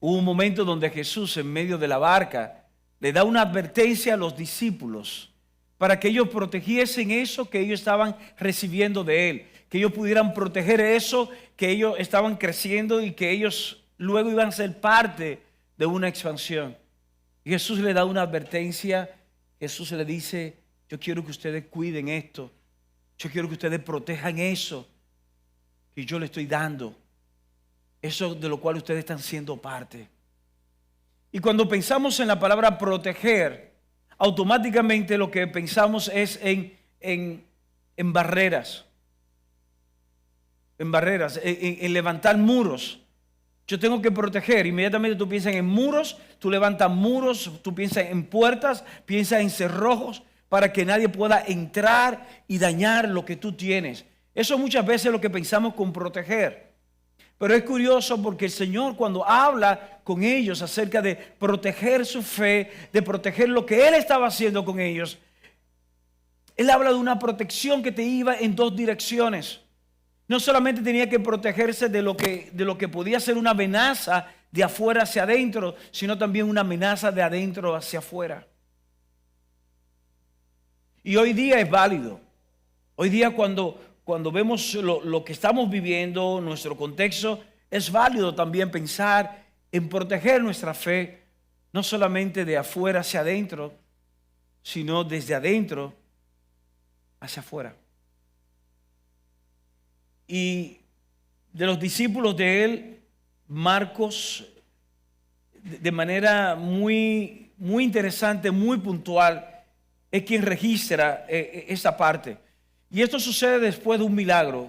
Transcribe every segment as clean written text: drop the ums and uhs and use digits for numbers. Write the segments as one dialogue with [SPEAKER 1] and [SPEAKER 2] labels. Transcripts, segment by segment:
[SPEAKER 1] Hubo un momento donde Jesús, en medio de la barca, le da una advertencia a los discípulos para que ellos protegiesen eso que ellos estaban recibiendo de Él, que ellos pudieran proteger eso que ellos estaban creciendo y que ellos luego iban a ser parte de una expansión. Y Jesús le da una advertencia. Jesús le dice: yo quiero que ustedes cuiden esto, yo quiero que ustedes protejan eso que yo le estoy dando, eso de lo cual ustedes están siendo parte. Y cuando pensamos en la palabra proteger, automáticamente lo que pensamos es en barreras, en levantar muros. Yo tengo que proteger. Inmediatamente tú piensas en muros, tú levantas muros, tú piensas en puertas, piensas en cerrojos para que nadie pueda entrar y dañar lo que tú tienes. Eso muchas veces es lo que pensamos con proteger. Pero es curioso porque el Señor, cuando habla con ellos acerca de proteger su fe, de proteger lo que Él estaba haciendo con ellos, Él habla de una protección que te iba en dos direcciones. No solamente tenía que protegerse de lo que podía ser una amenaza de afuera hacia adentro, sino también una amenaza de adentro hacia afuera. Y hoy día es válido. Hoy día cuando vemos lo que estamos viviendo, nuestro contexto, es válido también pensar en proteger nuestra fe, no solamente de afuera hacia adentro, sino desde adentro hacia afuera. Y de los discípulos de Él, Marcos, de manera muy interesante, muy puntual, es quien registra esa parte. Y esto sucede después de un milagro.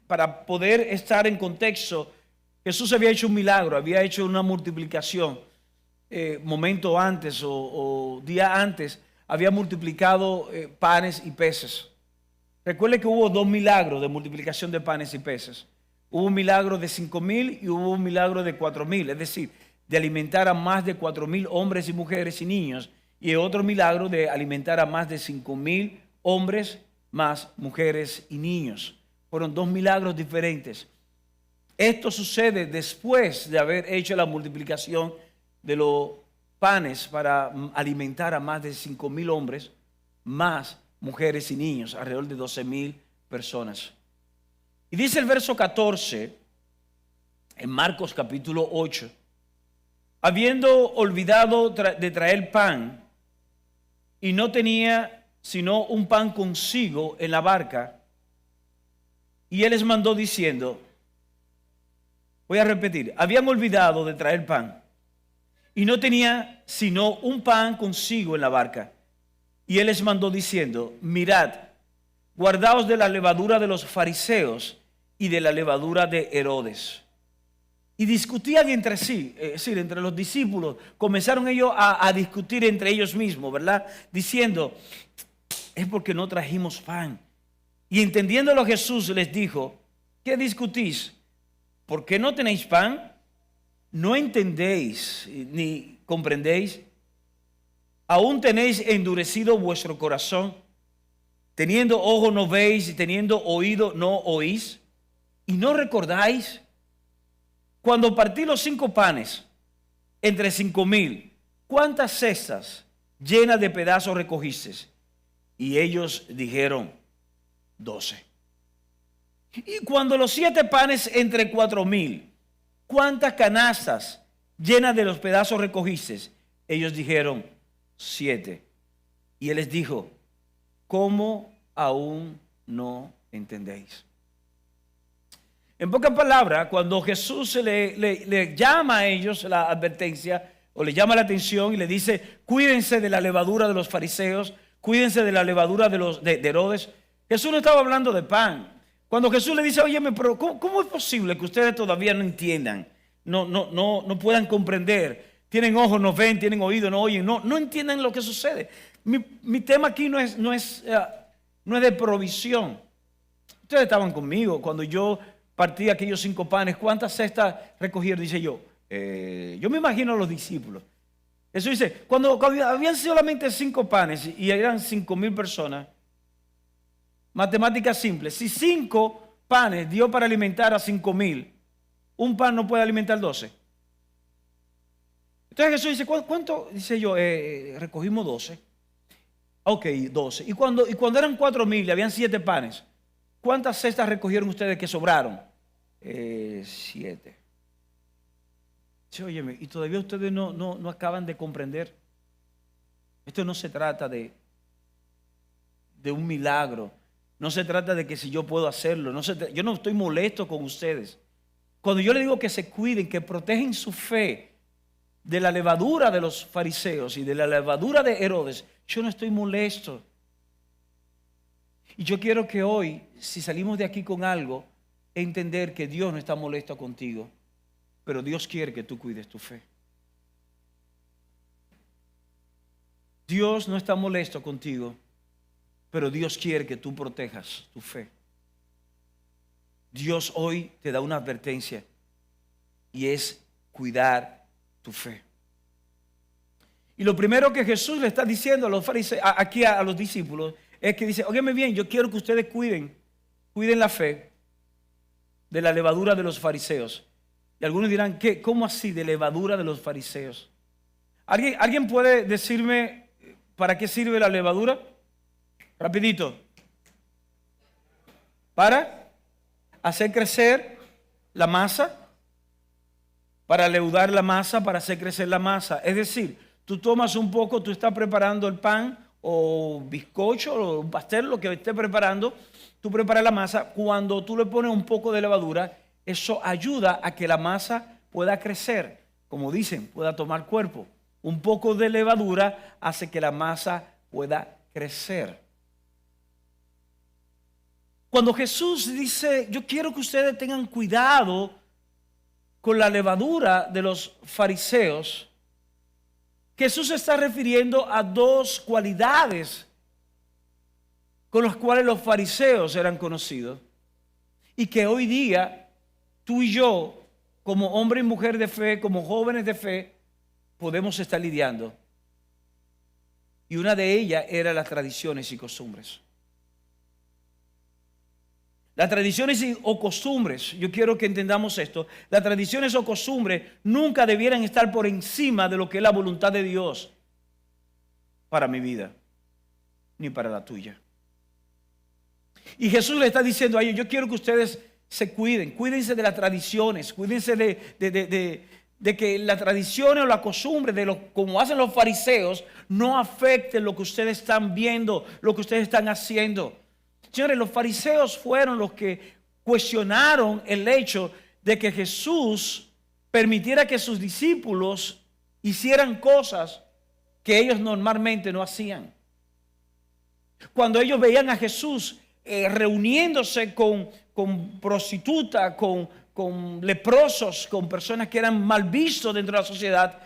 [SPEAKER 1] Para poder estar en contexto, Jesús había hecho un milagro, había hecho una multiplicación. Momento antes o día antes, había multiplicado panes y peces. Recuerde que hubo dos milagros de multiplicación de panes y peces. Hubo un milagro de 5,000 y hubo un milagro de 4,000, es decir, de alimentar a más de 4,000 hombres y mujeres y niños, y otro milagro de alimentar a más de 5,000 hombres, más mujeres y niños. Fueron dos milagros diferentes. Esto sucede después de haber hecho la multiplicación de los panes para alimentar a más de 5,000 hombres, más mujeres y niños, alrededor de 12,000 personas. Y dice el verso 14, en Marcos capítulo 8, habiendo olvidado de traer pan, y no tenía sino un pan consigo en la barca, y él les mandó diciendo, voy a repetir, habían olvidado de traer pan, y no tenía sino un pan consigo en la barca. Y él les mandó diciendo, mirad, guardaos de la levadura de los fariseos y de la levadura de Herodes. Y discutían entre sí, es decir, entre los discípulos, comenzaron ellos a discutir entre ellos mismos, ¿verdad? Diciendo, es porque no trajimos pan. Y entendiéndolo Jesús les dijo, ¿qué discutís? ¿Por qué no tenéis pan? ¿No entendéis ni comprendéis? ¿Aún tenéis endurecido vuestro corazón? Teniendo ojo no veis y teniendo oído no oís. ¿Y no recordáis? Cuando partí los 5 panes entre 5,000, ¿cuántas cestas llenas de pedazos recogisteis? Y ellos dijeron, 12. Y cuando los 7 panes entre 4,000, ¿cuántas canastas llenas de los pedazos recogisteis? Ellos dijeron, 7. Y él les dijo, ¿cómo aún no entendéis? En pocas palabras, cuando Jesús le llama a ellos la advertencia, o le llama la atención y le dice, cuídense de la levadura de los fariseos, cuídense de la levadura de Herodes, Jesús no estaba hablando de pan. Cuando Jesús le dice, óyeme, pero ¿cómo es posible que ustedes todavía no entiendan, no puedan comprender? Tienen ojos, no ven, tienen oídos, no oyen, no entienden lo que sucede. Mi tema aquí no es de provisión. Ustedes estaban conmigo cuando yo partí aquellos 5 panes. ¿Cuántas cestas recogieron? Dice yo. Yo me imagino a los discípulos. Eso dice, cuando habían solamente 5 panes y eran 5,000 personas, matemática simple. Si 5 panes dio para alimentar a 5,000, un pan no puede alimentar 12. Entonces Jesús dice, ¿cuánto? Dice yo, recogimos 12. Ok, 12. Y cuando eran 4,000 y habían 7 panes, ¿cuántas cestas recogieron ustedes que sobraron? 7. Dice, óyeme, y todavía ustedes no acaban de comprender. Esto no se trata de un milagro. No se trata de que si yo puedo hacerlo. Yo no estoy molesto con ustedes. Cuando yo les digo que se cuiden, que protegen su fe de la levadura de los fariseos y de la levadura de Herodes, yo no estoy molesto. Y yo quiero que hoy, si salimos de aquí con algo, entender que Dios no está molesto contigo, pero Dios quiere que tú cuides tu fe. Dios no está molesto contigo, pero Dios quiere que tú protejas tu fe. Dios hoy te da una advertencia y es cuidar tu fe. Y lo primero que Jesús le está diciendo a los fariseos, aquí a los discípulos, es que dice, óyeme bien, yo quiero que ustedes cuiden la fe de la levadura de los fariseos. Y algunos dirán, ¿cómo así de levadura de los fariseos? ¿Alguien puede decirme para qué sirve la levadura? Rapidito. Para hacer crecer la masa, para leudar la masa, para hacer crecer la masa. Es decir, tú tomas un poco, tú estás preparando el pan o bizcocho o un pastel, lo que estés preparando, tú preparas la masa. Cuando tú le pones un poco de levadura, eso ayuda a que la masa pueda crecer, como dicen, pueda tomar cuerpo. Un poco de levadura hace que la masa pueda crecer. Cuando Jesús dice, yo quiero que ustedes tengan cuidado con la levadura de los fariseos, Jesús se está refiriendo a dos cualidades con las cuales los fariseos eran conocidos y que hoy día tú y yo, como hombre y mujer de fe, como jóvenes de fe, podemos estar lidiando. Y una de ellas era las tradiciones y costumbres. Las tradiciones o costumbres, yo quiero que entendamos esto, las tradiciones o costumbres nunca debieran estar por encima de lo que es la voluntad de Dios para mi vida, ni para la tuya. Y Jesús le está diciendo a ellos, yo quiero que ustedes se cuiden, cuídense de las tradiciones, cuídense de que las tradiciones o la costumbre, como hacen los fariseos, no afecten lo que ustedes están viendo, lo que ustedes están haciendo. Señores, los fariseos fueron los que cuestionaron el hecho de que Jesús permitiera que sus discípulos hicieran cosas que ellos normalmente no hacían. Cuando ellos veían a Jesús reuniéndose con prostitutas, con leprosos, con personas que eran mal vistos dentro de la sociedad,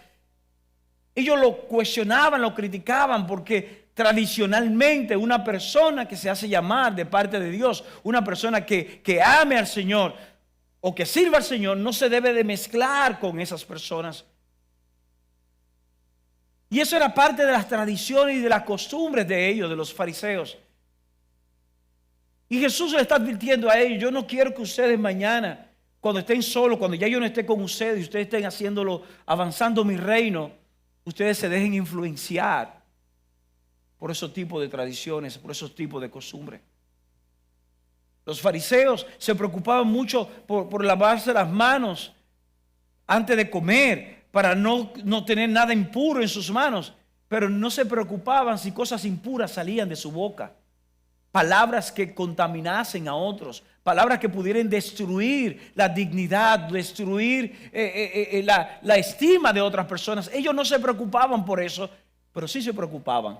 [SPEAKER 1] ellos lo cuestionaban, lo criticaban porque tradicionalmente una persona que se hace llamar de parte de Dios, una persona que ame al Señor o que sirva al Señor, no se debe de mezclar con esas personas. Y eso era parte de las tradiciones y de las costumbres de ellos, de los fariseos. Y Jesús le está advirtiendo a ellos, yo no quiero que ustedes mañana, cuando estén solos, cuando ya yo no esté con ustedes y ustedes estén haciéndolo, avanzando mi reino, ustedes se dejen influenciar por esos tipos de tradiciones, por esos tipos de costumbres. Los fariseos se preocupaban mucho por lavarse las manos antes de comer, para no tener nada impuro en sus manos, pero no se preocupaban si cosas impuras salían de su boca. Palabras que contaminasen a otros, palabras que pudieran destruir la dignidad, destruir la estima de otras personas. Ellos no se preocupaban por eso, pero sí se preocupaban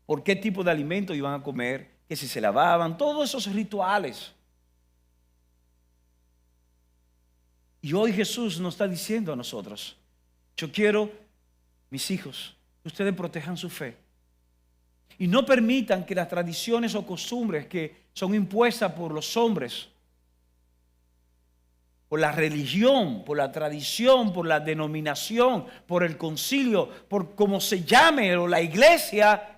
[SPEAKER 1] por qué tipo de alimento iban a comer, que si se lavaban, todos esos rituales. Y hoy Jesús nos está diciendo a nosotros, yo quiero, mis hijos, que ustedes protejan su fe. Y no permitan que las tradiciones o costumbres que son impuestas por los hombres, por la religión, por la tradición, por la denominación, por el concilio, por cómo se llame o la iglesia,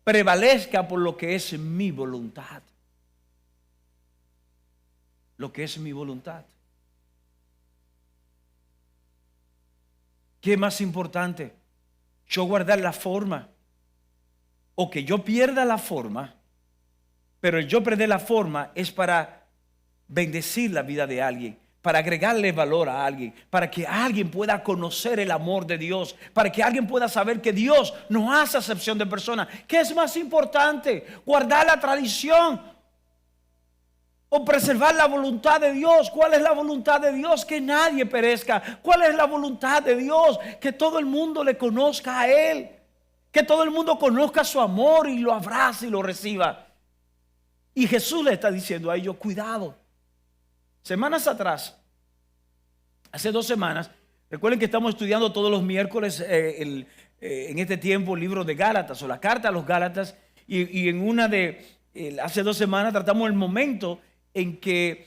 [SPEAKER 1] prevalezca por lo que es mi voluntad. Lo que es mi voluntad. ¿Qué es más importante? ¿Yo guardar la forma o que yo pierda la forma? Pero el yo perder la forma es para bendecir la vida de alguien, para agregarle valor a alguien, para que alguien pueda conocer el amor de Dios, para que alguien pueda saber que Dios no hace acepción de personas. ¿Qué es más importante? ¿Guardar la tradición o preservar la voluntad de Dios? ¿Cuál es la voluntad de Dios? Que nadie perezca. ¿Cuál es la voluntad de Dios? Que todo el mundo le conozca a Él, que todo el mundo conozca su amor y lo abrace y lo reciba. Y Jesús le está diciendo a ellos, cuidado. Semanas atrás, hace 2 semanas, recuerden que estamos estudiando todos los miércoles en este tiempo el libro de Gálatas o la carta a los Gálatas, y en una de hace 2 semanas tratamos el momento en que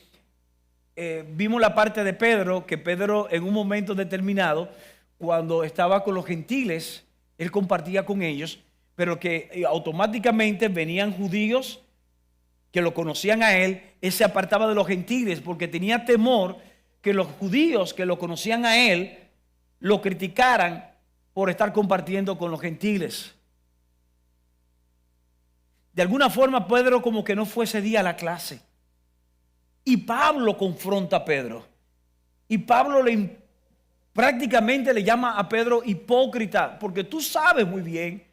[SPEAKER 1] vimos la parte de Pedro, que Pedro en un momento determinado, cuando estaba con los gentiles, él compartía con ellos, pero que automáticamente venían judíos que lo conocían a él se apartaba de los gentiles porque tenía temor que los judíos que lo conocían a él lo criticaran por estar compartiendo con los gentiles. De alguna forma Pedro como que no fue ese día a la clase. Y Pablo confronta a Pedro. Y Pablo prácticamente le llama a Pedro hipócrita, porque tú sabes muy bien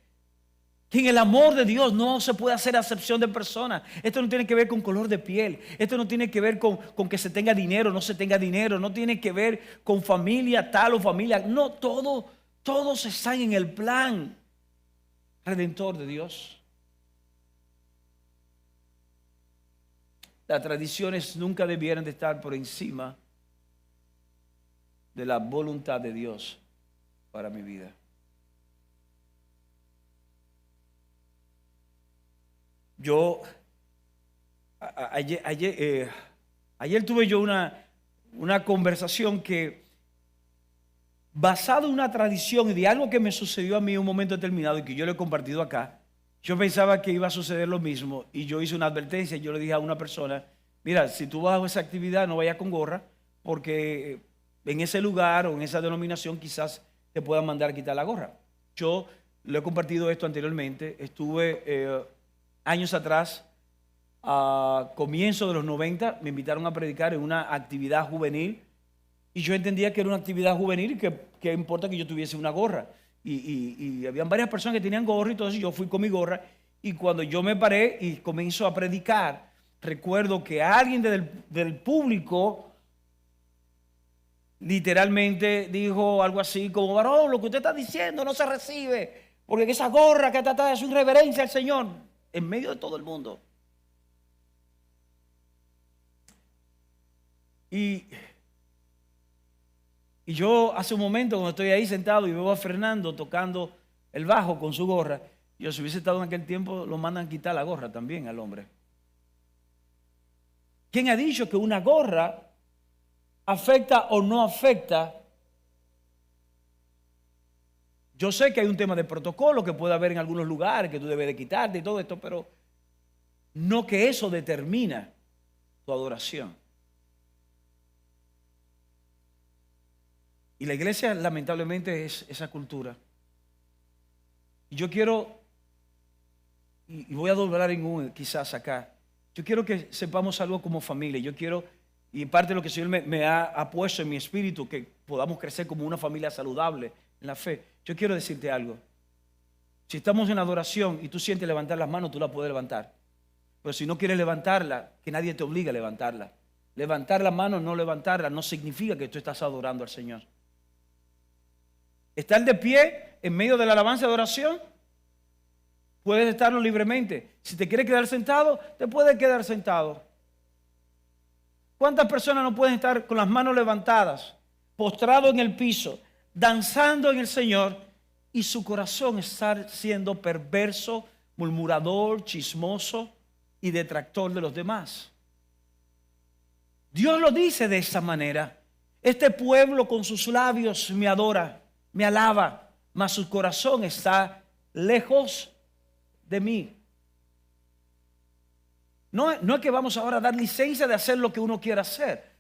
[SPEAKER 1] que en el amor de Dios no se puede hacer acepción de personas. Esto no tiene que ver con color de piel. Esto no tiene que ver con que se tenga dinero o no se tenga dinero. No tiene que ver con familia tal o familia. No, todos están en el plan redentor de Dios. Las tradiciones nunca debieran de estar por encima de la voluntad de Dios para mi vida. Yo, ayer tuve yo una conversación que, basado en una tradición y de algo que me sucedió a mí en un momento determinado y que yo le he compartido acá, yo pensaba que iba a suceder lo mismo y yo hice una advertencia. Yo le dije a una persona, mira, si tú vas a esa actividad no vayas con gorra, porque en ese lugar o en esa denominación quizás te puedan mandar a quitar la gorra. Yo le he compartido esto anteriormente. Estuve años atrás, a comienzos de los 90, me invitaron a predicar en una actividad juvenil y yo entendía que era una actividad juvenil y que importa que yo tuviese una gorra. Y habían varias personas que tenían gorra y todo eso. Yo fui con mi gorra y cuando yo me paré y comenzó a predicar, recuerdo que alguien del público literalmente dijo algo así como, varón, lo que usted está diciendo no se recibe, porque esa gorra que está es una irreverencia al Señor, en medio de todo el mundo. Y yo hace un momento, cuando estoy ahí sentado y veo a Fernando tocando el bajo con su gorra, yo si hubiese estado en aquel tiempo, lo mandan quitar la gorra también al hombre. ¿Quién ha dicho que una gorra afecta o no afecta? Yo sé que hay un tema de protocolo que puede haber en algunos lugares, que tú debes de quitarte y todo esto, pero no que eso determina tu adoración. Y la iglesia lamentablemente es esa cultura. Y yo quiero, y voy a doblar quizás acá, yo quiero que sepamos algo como familia. Yo quiero, y parte de lo que el Señor me ha puesto en mi espíritu, que podamos crecer como una familia saludable en la fe. Yo quiero decirte algo. Si estamos en adoración y tú sientes levantar las manos, tú la puedes levantar. Pero si no quieres levantarla, que nadie te obligue a levantarla. Levantar la mano, no levantarla, no significa que tú estás adorando al Señor. Estar de pie en medio de la alabanza y adoración, puedes estarlo libremente. Si te quieres quedar sentado, te puedes quedar sentado. ¿Cuántas personas no pueden estar con las manos levantadas, postrado en el piso, danzando en el Señor, y su corazón estar siendo perverso, murmurador, chismoso y detractor de los demás? Dios lo dice de esa manera. Este pueblo con sus labios me adora, me alaba, mas su corazón está lejos de mí. No es que vamos ahora a dar licencia de hacer lo que uno quiera hacer.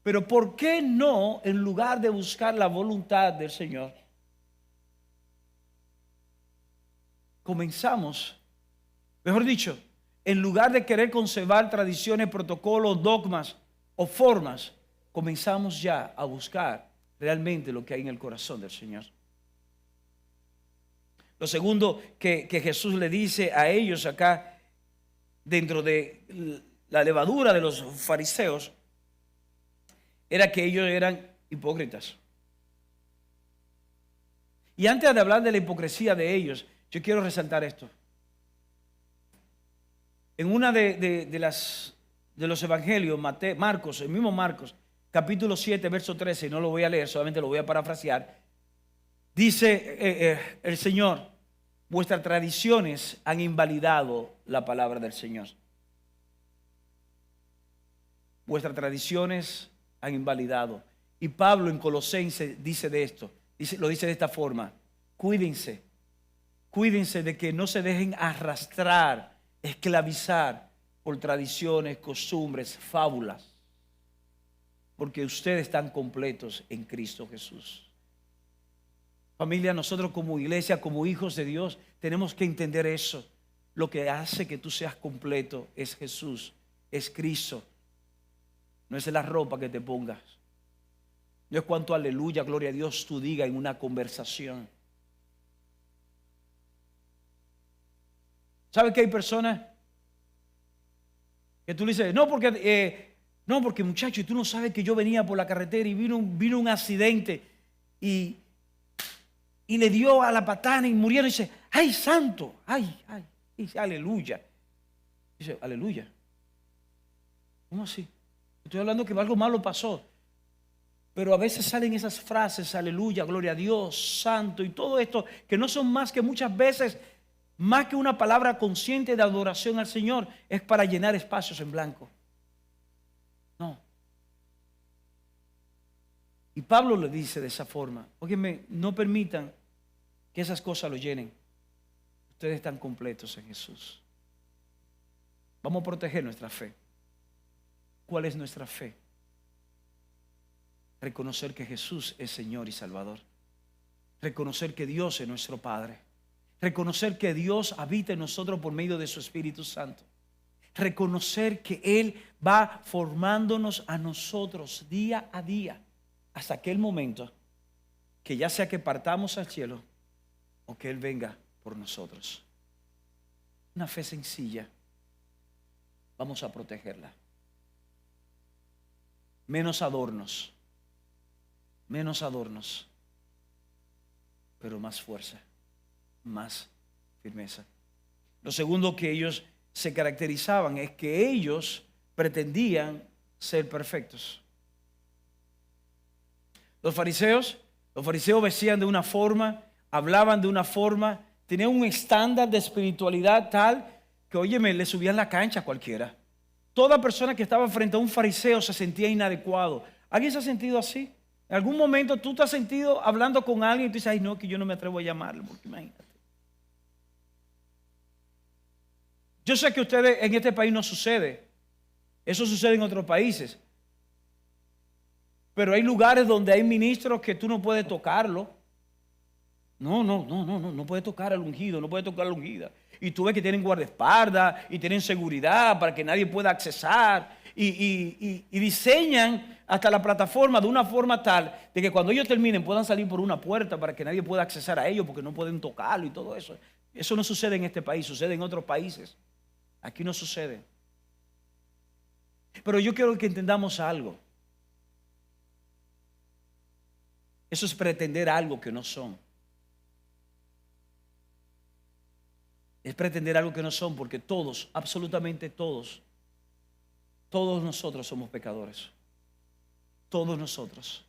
[SPEAKER 1] Pero ¿por qué no, en lugar de buscar la voluntad del Señor, comenzamos, mejor dicho, en lugar de querer conservar tradiciones, protocolos, dogmas o formas, comenzamos ya a buscar realmente lo que hay en el corazón del Señor? Lo segundo que Jesús le dice a ellos acá, dentro de la levadura de los fariseos, era que ellos eran hipócritas. Y antes de hablar de la hipocresía de ellos, yo quiero resaltar esto. En una de los evangelios, Marcos, el mismo Marcos, capítulo 7, verso 13, no lo voy a leer, solamente lo voy a parafrasear, dice el Señor: vuestras tradiciones han invalidado la palabra del Señor. Vuestras tradiciones han invalidado. Y Pablo en Colosenses dice de esto, lo dice de esta forma: cuídense de que no se dejen arrastrar, esclavizar por tradiciones, costumbres, fábulas, porque ustedes están completos en Cristo Jesús. Familia, nosotros como iglesia, como hijos de Dios, tenemos que entender eso. Lo que hace que tú seas completo es Jesús, es Cristo. No es la ropa que te pongas. No es cuánto aleluya, gloria a Dios tú digas en una conversación. ¿Sabes que hay personas que tú le dices, no porque muchacho, tú no sabes que yo venía por la carretera y vino un accidente y le dio a la patana y murieron? Y dice, ay santo, ay, dice aleluya. Dice, aleluya. ¿Cómo así? Estoy hablando que algo malo pasó. Pero a veces salen esas frases, aleluya, gloria a Dios, santo y todo esto, que no son más que muchas veces, más que una palabra consciente de adoración al Señor, es para llenar espacios en blanco. No. Y Pablo le dice de esa forma, óyeme, no permitan que esas cosas lo llenen. Ustedes están completos en Jesús. Vamos a proteger nuestra fe. ¿Cuál es nuestra fe? Reconocer que Jesús es Señor y Salvador. Reconocer que Dios es nuestro Padre. Reconocer que Dios habita en nosotros por medio de su Espíritu Santo. Reconocer que Él va formándonos a nosotros día a día hasta aquel momento que ya sea que partamos al cielo o que Él venga por nosotros. Una fe sencilla. Vamos a protegerla. Menos adornos, pero más fuerza, más firmeza. Lo segundo que ellos se caracterizaban es que ellos pretendían ser perfectos. Los fariseos vestían de una forma, hablaban de una forma, tenían un estándar de espiritualidad tal que, óyeme, le subían la cancha a cualquiera. Toda persona que estaba frente a un fariseo se sentía inadecuado. ¿Alguien se ha sentido así? En algún momento tú te has sentido hablando con alguien y tú dices, ay no, que yo no me atrevo a llamarlo, porque imagínate. Yo sé que ustedes en este país no sucede. Eso sucede en otros países. Pero hay lugares donde hay ministros que tú no puedes tocarlo. No puedes tocar al ungido, no puedes tocar a la ungida. Y tú ves que tienen guardaespaldas y tienen seguridad para que nadie pueda accesar. Y diseñan hasta la plataforma de una forma tal de que cuando ellos terminen puedan salir por una puerta para que nadie pueda accesar a ellos porque no pueden tocarlo y todo eso. Eso no sucede en este país, sucede en otros países. Aquí no sucede. Pero yo quiero que entendamos algo. Eso es pretender algo que no son. Es pretender algo que no son, porque todos, absolutamente todos nosotros somos pecadores. Todos nosotros.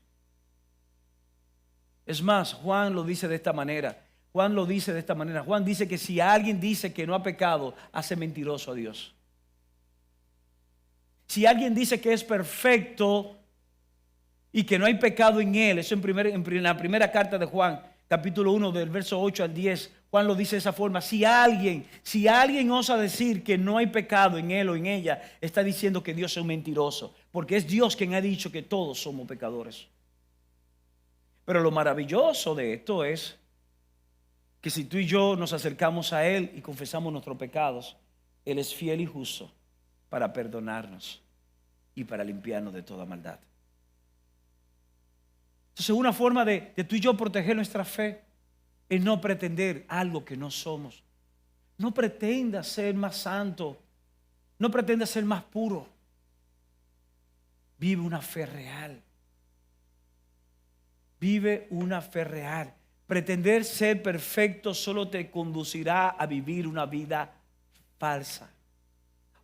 [SPEAKER 1] Es más, Juan lo dice de esta manera. Juan dice que si alguien dice que no ha pecado, hace mentiroso a Dios. Si alguien dice que es perfecto y que no hay pecado en él, eso en la primera carta de Juan, capítulo 1, del verso 8 al 10, Juan lo dice de esa forma. Si alguien osa decir que no hay pecado en él o en ella, está diciendo que Dios es un mentiroso, porque es Dios quien ha dicho que todos somos pecadores. Pero lo maravilloso de esto es que si tú y yo nos acercamos a Él y confesamos nuestros pecados, Él es fiel y justo para perdonarnos y para limpiarnos de toda maldad. Entonces, una forma de tú y yo proteger nuestra fe es no pretender algo que no somos. No pretenda ser más santo, no pretenda ser más puro. Vive una fe real. Vive una fe real. Pretender ser perfecto solo te conducirá a vivir una vida falsa.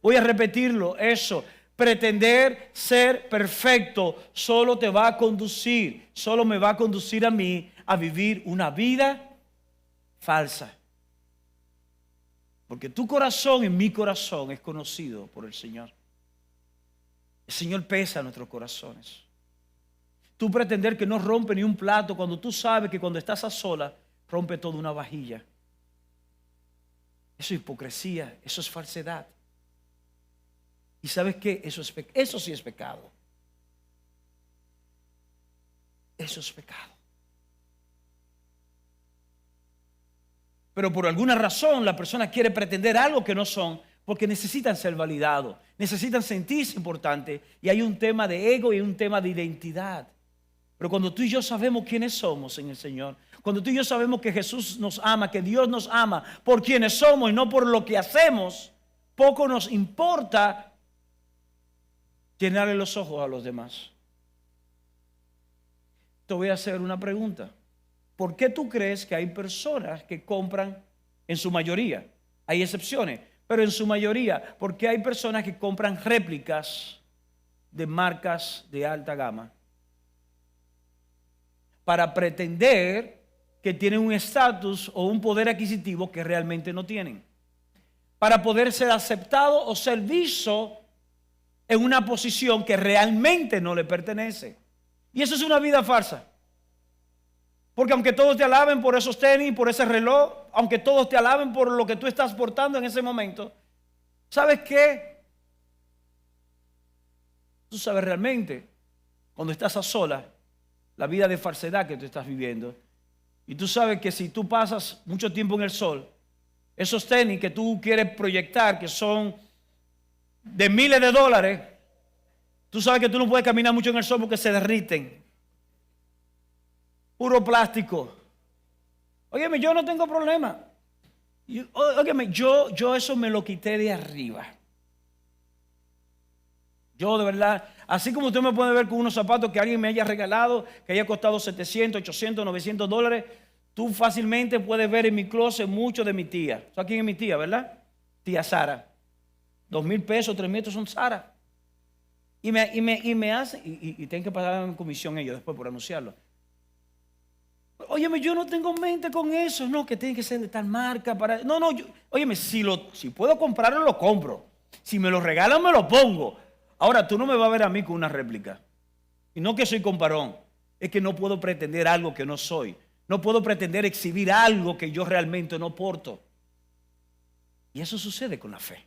[SPEAKER 1] Voy a repetirlo, eso. Pretender ser perfecto solo te va a conducir, solo me va a conducir a mí a vivir una vida falsa. Porque tu corazón y mi corazón es conocido por el Señor. El Señor pesa nuestros corazones. Tú pretender que no rompe ni un plato cuando tú sabes que cuando estás a solas rompe toda una vajilla. Eso es hipocresía, eso es falsedad. ¿Y sabes qué? Eso sí es pecado. Eso es pecado. Pero por alguna razón la persona quiere pretender algo que no son, porque necesitan ser validados, necesitan sentirse importantes, y hay un tema de ego y un tema de identidad. Pero cuando tú y yo sabemos quiénes somos en el Señor, cuando tú y yo sabemos que Jesús nos ama, que Dios nos ama por quienes somos y no por lo que hacemos, poco nos importa llenarle los ojos a los demás. Te voy a hacer una pregunta. ¿Por qué tú crees que hay personas que compran, en su mayoría, hay excepciones, pero en su mayoría, por qué hay personas que compran réplicas de marcas de alta gama para pretender que tienen un estatus o un poder adquisitivo que realmente no tienen, para poder ser aceptado o ser visto en una posición que realmente no le pertenece? Y eso es una vida falsa. Porque aunque todos te alaben por esos tenis, por ese reloj, aunque todos te alaben por lo que tú estás portando en ese momento, ¿sabes qué? Tú sabes realmente, cuando estás a solas, la vida de falsedad que tú estás viviendo. Y tú sabes que si tú pasas mucho tiempo en el sol, esos tenis que tú quieres proyectar, que son de miles de dólares, tú sabes que tú no puedes caminar mucho en el sol porque se derriten. Puro plástico. Óyeme, yo no tengo problema. Óyeme, yo eso me lo quité de arriba. Yo de verdad, así como usted me puede ver con unos zapatos que alguien me haya regalado, que haya costado 700, 800, 900 dólares, tú fácilmente puedes ver en mi closet mucho de mi tía. ¿Sabes quién es mi tía, verdad? Tía Sara. 2,000 pesos, 3,000 pesos son Sara. Y me hacen, y tienen que pagar en comisión ellos después por anunciarlo. Óyeme, yo no tengo mente con eso, no, que tiene que ser de tal marca para. No, óyeme, si puedo comprarlo, lo compro. Si me lo regalan, me lo pongo. Ahora, tú no me vas a ver a mí con una réplica. Y no que soy comparón, es que no puedo pretender algo que no soy. No puedo pretender exhibir algo que yo realmente no porto. Y eso sucede con la fe.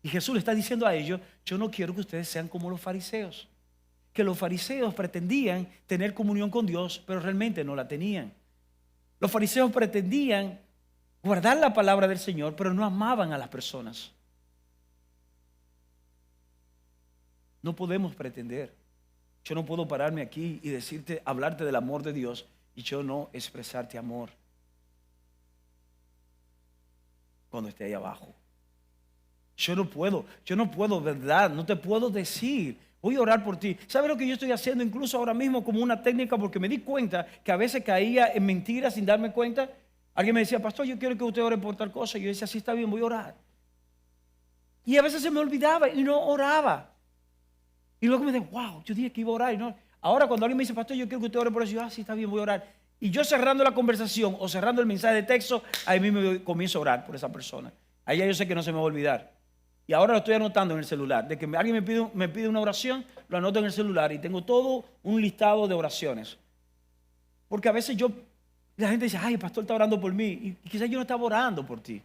[SPEAKER 1] Y Jesús le está diciendo a ellos, yo no quiero que ustedes sean como los fariseos. Que los fariseos pretendían tener comunión con Dios, pero realmente no la tenían. Los fariseos pretendían guardar la palabra del Señor, pero no amaban a las personas. No podemos pretender. Yo no puedo pararme aquí y decirte, hablarte del amor de Dios y yo no expresarte amor cuando esté ahí abajo. Yo no puedo, ¿verdad? No te puedo decir, voy a orar por ti. ¿Sabes lo que yo estoy haciendo incluso ahora mismo como una técnica? Porque me di cuenta que a veces caía en mentiras sin darme cuenta. Alguien me decía, pastor, yo quiero que usted ore por tal cosa. Y yo decía, sí, está bien, voy a orar. Y a veces se me olvidaba y no oraba. Y luego me dije, wow, yo dije que iba a orar. Y no. Ahora cuando alguien me dice, pastor, yo quiero que usted ore por eso, yo, sí, está bien, voy a orar. Y yo cerrando la conversación o cerrando el mensaje de texto, ahí mismo comienzo a orar por esa persona. Ahí ya yo sé que no se me va a olvidar. Y ahora lo estoy anotando en el celular. De que alguien me pide una oración, lo anoto en el celular y tengo todo un listado de oraciones. Porque a veces yo Y la gente dice, ay, el pastor está orando por mí. Y quizás yo no estaba orando por ti.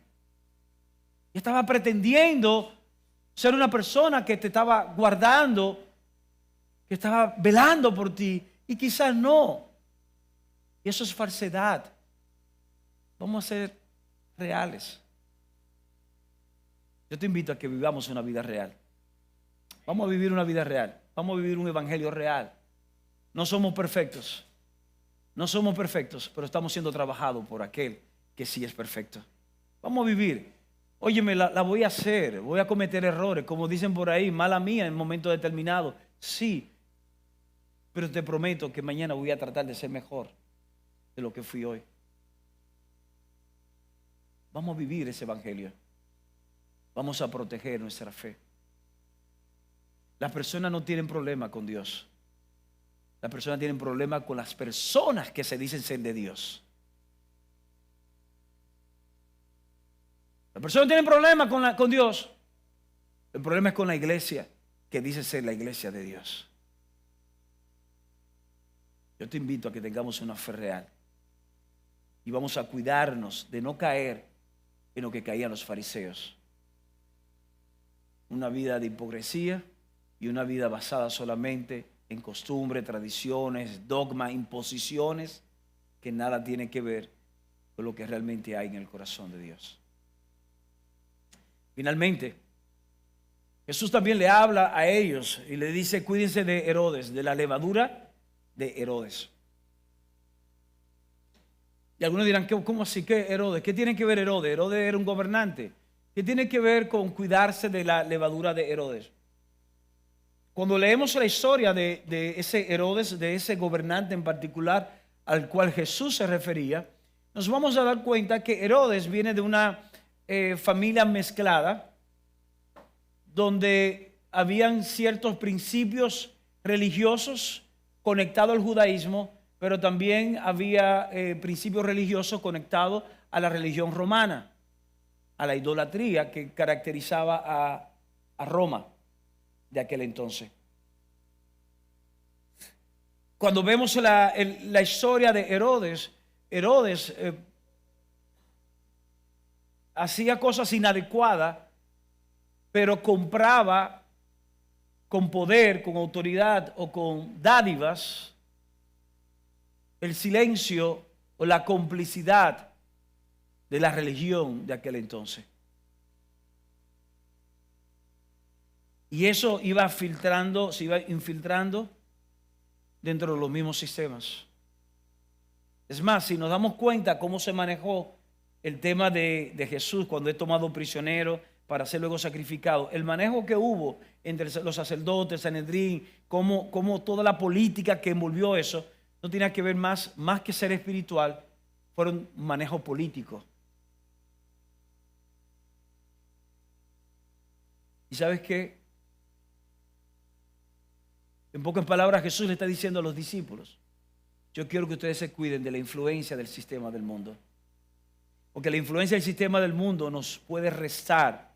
[SPEAKER 1] Yo estaba pretendiendo ser una persona que te estaba guardando, que estaba velando por ti. Y quizás no. Y eso es falsedad. Vamos a ser reales. Yo te invito a que vivamos una vida real. Vamos a vivir una vida real. Vamos a vivir un evangelio real. No somos perfectos. No somos perfectos, pero estamos siendo trabajados por aquel que sí es perfecto. Vamos a vivir. Óyeme, la voy a hacer. Voy a cometer errores. Como dicen por ahí, mala mía en momentos determinados. Sí. Pero te prometo que mañana voy a tratar de ser mejor de lo que fui hoy. Vamos a vivir ese evangelio. Vamos a proteger nuestra fe. Las personas no tienen problema con Dios. Las personas tienen problema con las personas que se dicen ser de Dios. Las personas tienen problema con Dios. El problema es con la iglesia que dice ser la iglesia de Dios. Yo te invito a que tengamos una fe real. Y vamos a cuidarnos de no caer en lo que caían los fariseos. Una vida de hipocresía y una vida basada solamente en costumbres, tradiciones, dogmas, imposiciones, que nada tiene que ver con lo que realmente hay en el corazón de Dios. Finalmente, Jesús también le habla a ellos y le dice, cuídense de Herodes, de la levadura de Herodes. Y algunos dirán, ¿cómo así? ¿Qué Herodes? ¿Qué tiene que ver Herodes? Herodes era un gobernante. ¿Qué tiene que ver con cuidarse de la levadura de Herodes? Cuando leemos la historia de ese Herodes, de ese gobernante en particular al cual Jesús se refería, nos vamos a dar cuenta que Herodes viene de una familia mezclada, donde habían ciertos principios religiosos conectados al judaísmo, pero también había principios religiosos conectados a la religión romana, a la idolatría que caracterizaba a Roma de aquel entonces. Cuando vemos la historia de Herodes, Herodes hacía cosas inadecuadas, pero compraba con poder, con autoridad o con dádivas el silencio o la complicidad de la religión de aquel entonces. Y eso iba filtrando, se iba infiltrando dentro de los mismos sistemas. Es más, si nos damos cuenta cómo se manejó el tema de Jesús cuando es tomado prisionero para ser luego sacrificado, el manejo que hubo entre los sacerdotes, Sanedrín, cómo toda la política que envolvió eso, no tenía que ver más que ser espiritual, fueron manejo político. ¿Y sabes qué? En pocas palabras, Jesús le está diciendo a los discípulos, yo quiero que ustedes se cuiden de la influencia del sistema del mundo. Porque la influencia del sistema del mundo nos puede restar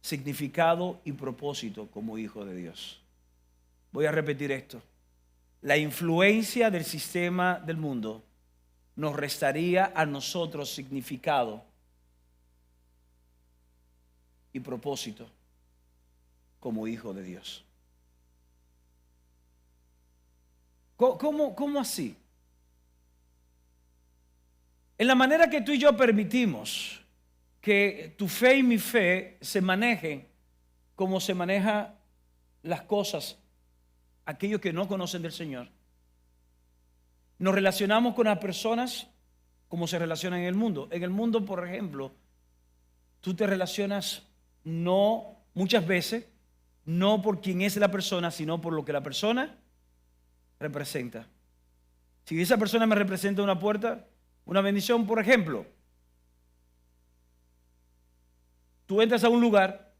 [SPEAKER 1] significado y propósito como hijo de Dios. Voy a repetir esto. La influencia del sistema del mundo nos restaría a nosotros significado y propósito como hijo de Dios. ¿Cómo así? En la manera que tú y yo permitimos que tu fe y mi fe se manejen como se manejan las cosas, aquellos que no conocen del Señor. Nos relacionamos con las personas como se relacionan en el mundo. En el mundo, por ejemplo, tú te relacionas muchas veces, no por quién es la persona, sino por lo que la persona representa. Si esa persona me representa una puerta, una bendición, por ejemplo, tú entras a un lugar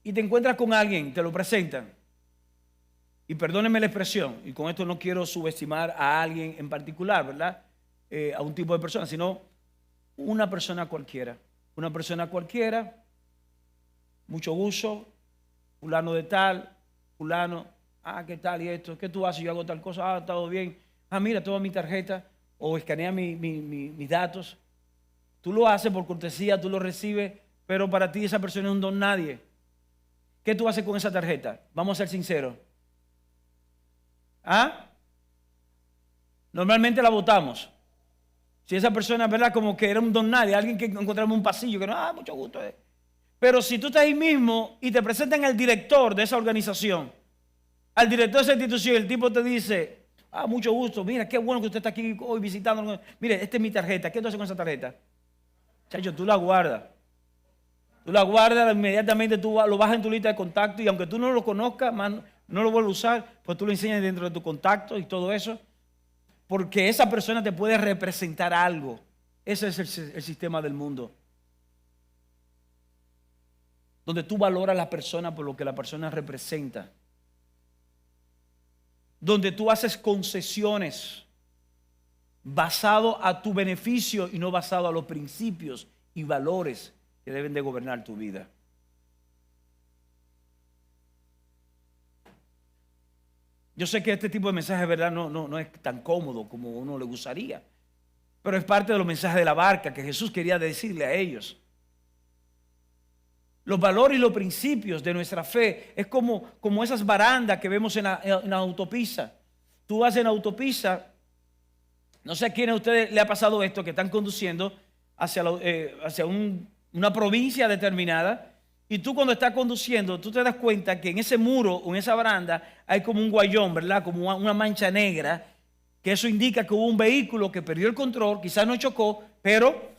[SPEAKER 1] y te encuentras con alguien, te lo presentan. Y perdónenme la expresión, y con esto no quiero subestimar a alguien en particular, ¿verdad? A un tipo de persona, sino una persona cualquiera. Una persona cualquiera, mucho gusto, fulano de tal, fulano, ¿qué tal y esto? ¿Qué tú haces? Yo hago tal cosa, todo bien. Mira, toma mi tarjeta o escanea mis datos. Tú lo haces por cortesía, tú lo recibes, pero para ti esa persona es un don nadie. ¿Qué tú haces con esa tarjeta? Vamos a ser sinceros. Normalmente la votamos. Si esa persona, ¿verdad? Como que era un don nadie, alguien que encontramos en un pasillo, que no, mucho gusto. Pero si tú estás ahí mismo y te presentan al director de esa organización, al director de esa institución, el tipo te dice, mucho gusto, mira, qué bueno que usted está aquí hoy visitando. Mire, esta es mi tarjeta. ¿Qué tú haces con esa tarjeta? Chacho, tú la guardas. Tú la guardas, inmediatamente tú lo bajas en tu lista de contacto y aunque tú no lo conozcas, no lo vuelvas a usar, pues tú lo enseñas dentro de tu contacto y todo eso. Porque esa persona te puede representar algo. Ese es el sistema del mundo. Donde tú valoras a la persona por lo que la persona representa. Donde tú haces concesiones basado a tu beneficio y no basado a los principios y valores que deben de gobernar tu vida. Yo sé que este tipo de mensaje, ¿verdad? No es tan cómodo como uno le gustaría, pero es parte de los mensajes de la barca que Jesús quería decirle a ellos. Los valores y los principios de nuestra fe es como esas barandas que vemos en la autopista. Tú vas en la autopista, no sé a quién de ustedes le ha pasado esto, que están conduciendo hacia una provincia determinada. Y tú cuando estás conduciendo, tú te das cuenta que en ese muro o en esa baranda hay como un guayón, ¿verdad? Como una mancha negra, que eso indica que hubo un vehículo que perdió el control, quizás no chocó, pero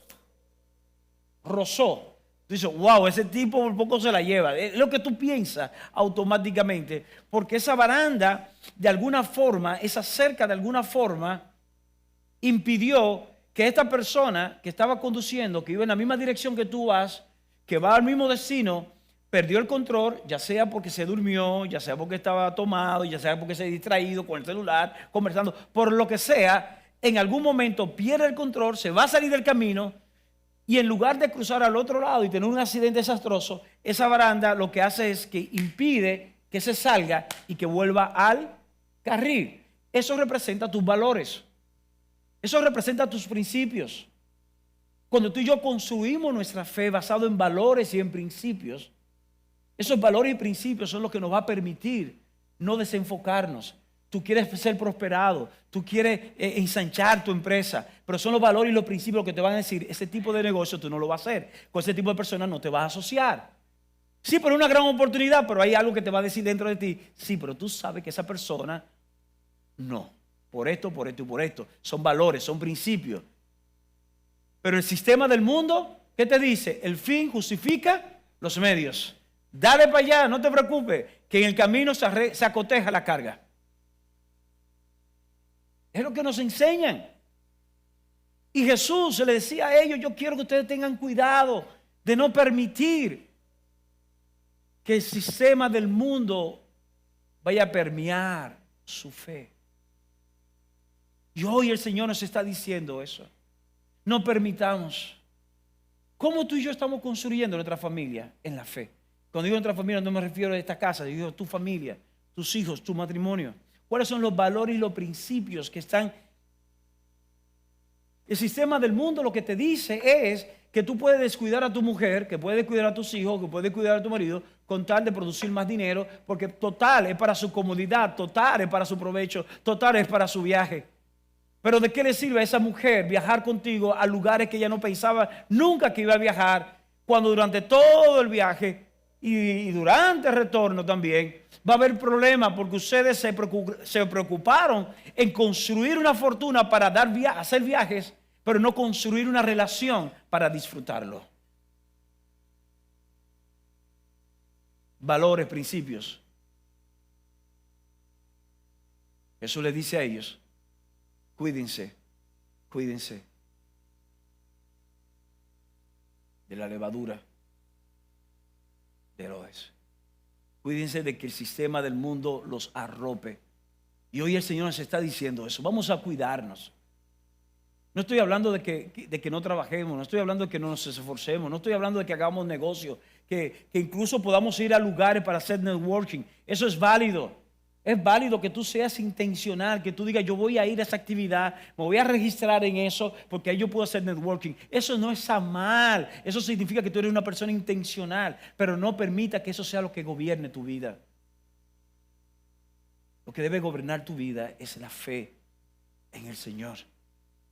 [SPEAKER 1] rozó. Tú dices, wow, ese tipo por poco se la lleva. Es lo que tú piensas automáticamente, porque esa baranda, de alguna forma, esa cerca de alguna forma, impidió que esta persona que estaba conduciendo, que iba en la misma dirección que tú vas, que va al mismo destino, perdió el control, ya sea porque se durmió, ya sea porque estaba tomado, ya sea porque se ha distraído con el celular, conversando, por lo que sea, en algún momento pierde el control, se va a salir del camino y en lugar de cruzar al otro lado y tener un accidente desastroso, esa baranda lo que hace es que impide que se salga y que vuelva al carril. Eso representa tus valores, eso representa tus principios. Cuando tú y yo construimos nuestra fe basado en valores y en principios, esos valores y principios son los que nos va a permitir no desenfocarnos. Tú quieres ser prosperado, tú quieres ensanchar tu empresa, pero son los valores y los principios que te van a decir, ese tipo de negocio tú no lo vas a hacer, con ese tipo de personas no te vas a asociar. Sí, pero es una gran oportunidad, pero hay algo que te va a decir dentro de ti, sí, pero tú sabes que esa persona no, por esto y por esto. Son valores, son principios. Pero el sistema del mundo, ¿qué te dice? El fin justifica los medios. Dale para allá, no te preocupes, que en el camino se acoteja la carga. Es lo que nos enseñan. Y Jesús le decía a ellos, yo quiero que ustedes tengan cuidado de no permitir que el sistema del mundo vaya a permear su fe. Y hoy el Señor nos está diciendo eso. No permitamos. ¿Cómo tú y yo estamos construyendo nuestra familia en la fe? Cuando digo nuestra familia no me refiero a esta casa, digo tu familia, tus hijos, tu matrimonio. ¿Cuáles son los valores y los principios que están? El sistema del mundo lo que te dice es que tú puedes descuidar a tu mujer, que puedes descuidar a tus hijos, que puedes cuidar a tu marido con tal de producir más dinero, porque total es para su comodidad, total es para su provecho, total es para su viaje. Pero ¿de qué le sirve a esa mujer viajar contigo a lugares que ella no pensaba nunca que iba a viajar, cuando durante todo el viaje y durante el retorno también va a haber problemas porque ustedes se preocuparon en construir una fortuna para hacer viajes, pero no construir una relación para disfrutarlo? Valores, principios. Jesús les dice a ellos, cuídense de la levadura de Herodes. Cuídense de que el sistema del mundo los arrope. Y hoy el Señor nos está diciendo eso. Vamos a cuidarnos. No estoy hablando de que no trabajemos, no estoy hablando de que no nos esforcemos, no estoy hablando de que hagamos negocios, que incluso podamos ir a lugares para hacer networking. Eso es válido. Es válido que tú seas intencional, que tú digas, yo voy a ir a esa actividad, me voy a registrar en eso, porque ahí yo puedo hacer networking. Eso no está mal. Eso significa que tú eres una persona intencional, pero no permita que eso sea lo que gobierne tu vida. Lo que debe gobernar tu vida es la fe en el Señor.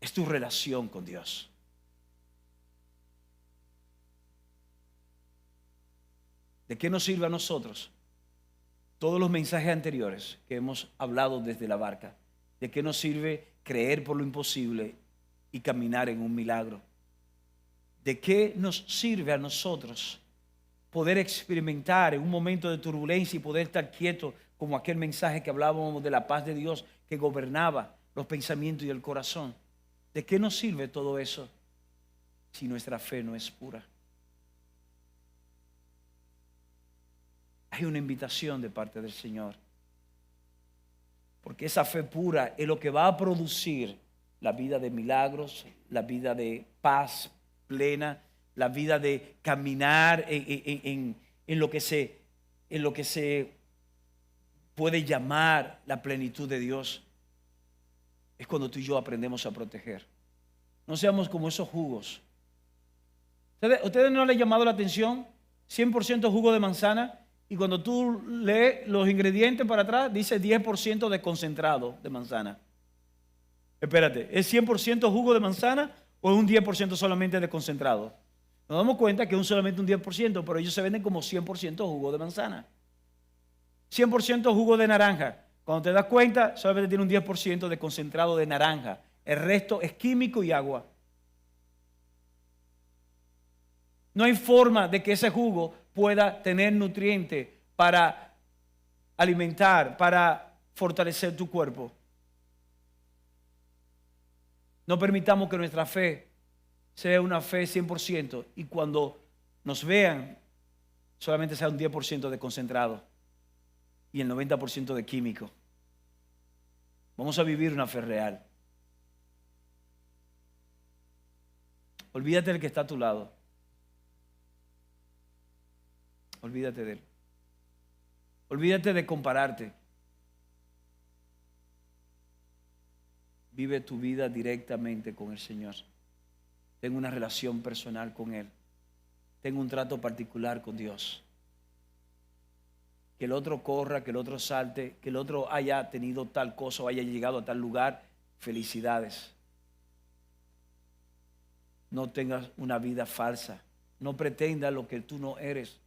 [SPEAKER 1] Es tu relación con Dios. ¿De qué nos sirve a nosotros todos los mensajes anteriores que hemos hablado desde la barca? ¿De qué nos sirve creer por lo imposible y caminar en un milagro? ¿De qué nos sirve a nosotros poder experimentar en un momento de turbulencia y poder estar quietos, como aquel mensaje que hablábamos de la paz de Dios que gobernaba los pensamientos y el corazón? ¿De qué nos sirve todo eso si nuestra fe no es pura? Hay una invitación de parte del Señor, porque esa fe pura es lo que va a producir la vida de milagros, la vida de paz plena, la vida de caminar en lo que se puede llamar la plenitud de Dios. Es cuando tú y yo aprendemos a proteger. No seamos como esos jugos. ¿Ustedes no les ha llamado la atención 100% jugo de manzana? Y cuando tú lees los ingredientes para atrás, dice 10% de concentrado de manzana. Espérate, ¿es 100% jugo de manzana o es un 10% solamente de concentrado? Nos damos cuenta que es solamente un 10%, pero ellos se venden como 100% jugo de manzana. 100% jugo de naranja. Cuando te das cuenta, solamente tiene un 10% de concentrado de naranja. El resto es químico y agua. No hay forma de que ese jugo pueda tener nutrientes para alimentar, para fortalecer tu cuerpo. No permitamos que nuestra fe sea una fe 100% y cuando nos vean solamente sea un 10% de concentrado y el 90% de químico. Vamos a vivir una fe real. Olvídate del que está a tu lado. Olvídate de él. Olvídate de compararte. Vive tu vida directamente con el Señor. Ten una relación personal con Él. Ten un trato particular con Dios. Que el otro corra, que el otro salte, que el otro haya tenido tal cosa o haya llegado a tal lugar. Felicidades. No tengas una vida falsa. No pretendas lo que tú no eres.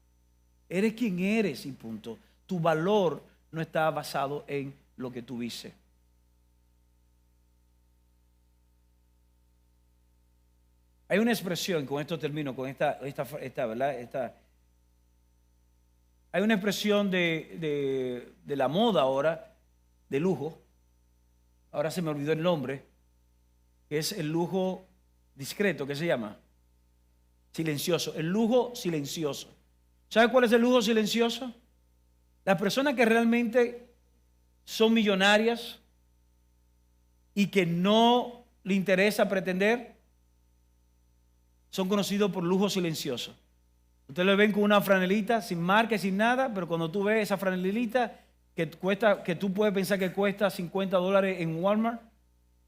[SPEAKER 1] Eres quien eres y punto. Tu valor no está basado en lo que tuviste. Hay una expresión, con esto termino, con esta ¿verdad? Hay una expresión de la moda ahora, de lujo. Ahora se me olvidó el nombre, que es el lujo discreto, ¿qué se llama? Silencioso, el lujo silencioso. ¿Sabe cuál es el lujo silencioso? Las personas que realmente son millonarias y que no le interesa pretender, son conocidos por lujo silencioso. Ustedes lo ven con una franelita sin marca y sin nada, pero cuando tú ves esa franelita que tú puedes pensar que cuesta $50 en Walmart,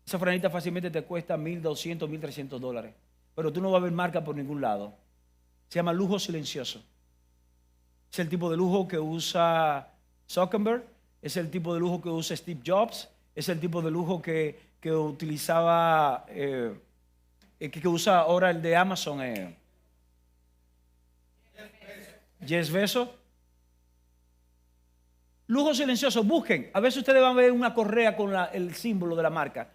[SPEAKER 1] esa franelita fácilmente te cuesta $1,200, $1,300. Pero tú no vas a ver marca por ningún lado. Se llama lujo silencioso. Es el tipo de lujo que usa Zuckerberg, es el tipo de lujo que usa Steve Jobs, es el tipo de lujo que utilizaba, que usa ahora el de Amazon, Jeff Bezos. Lujo silencioso, busquen. A veces ustedes van a ver una correa con el símbolo de la marca.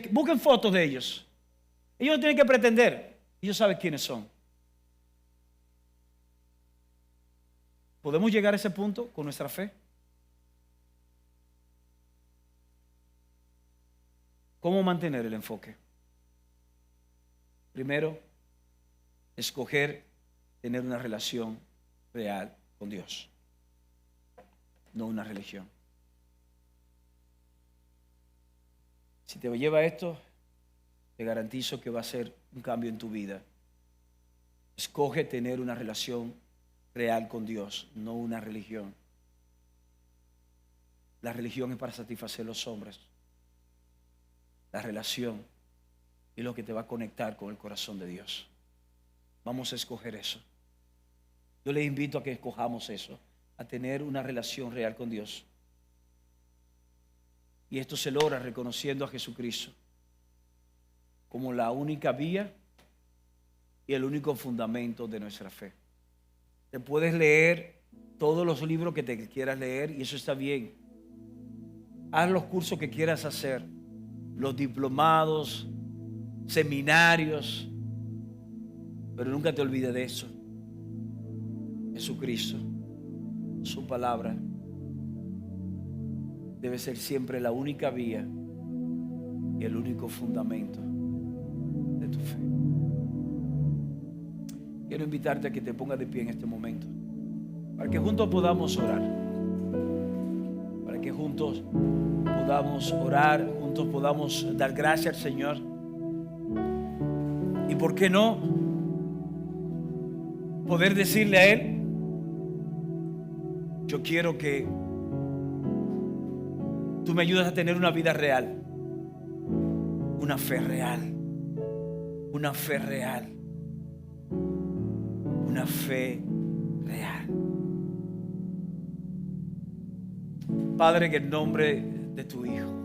[SPEAKER 1] Busquen fotos de ellos. Ellos no tienen que pretender, ellos saben quiénes son. ¿Podemos llegar a ese punto con nuestra fe? ¿Cómo mantener el enfoque? Primero, escoger tener una relación real con Dios, no una religión. Si te lleva a esto, te garantizo que va a ser un cambio en tu vida. Escoge tener una relación real con Dios, no una religión. La religión es para satisfacer a los hombres. La relación es lo que te va a conectar con el corazón de Dios. Vamos a escoger eso. Yo les invito a que escojamos eso, a tener una relación real con Dios. Y esto se logra reconociendo a Jesucristo como la única vía y el único fundamento de nuestra fe. Te puedes leer todos los libros que te quieras leer y eso está bien. Haz los cursos que quieras hacer, los diplomados, seminarios, pero nunca te olvides de eso. Jesucristo, su palabra, debe ser siempre la única vía y el único fundamento de tu fe. Quiero invitarte a que te pongas de pie en este momento, para que juntos podamos orar, para que juntos podamos orar, juntos podamos dar gracias al Señor. Y por qué no poder decirle a Él: yo quiero que tú me ayudes a tener una vida real, una fe real, una fe real, una fe real. Padre, en el nombre de tu Hijo,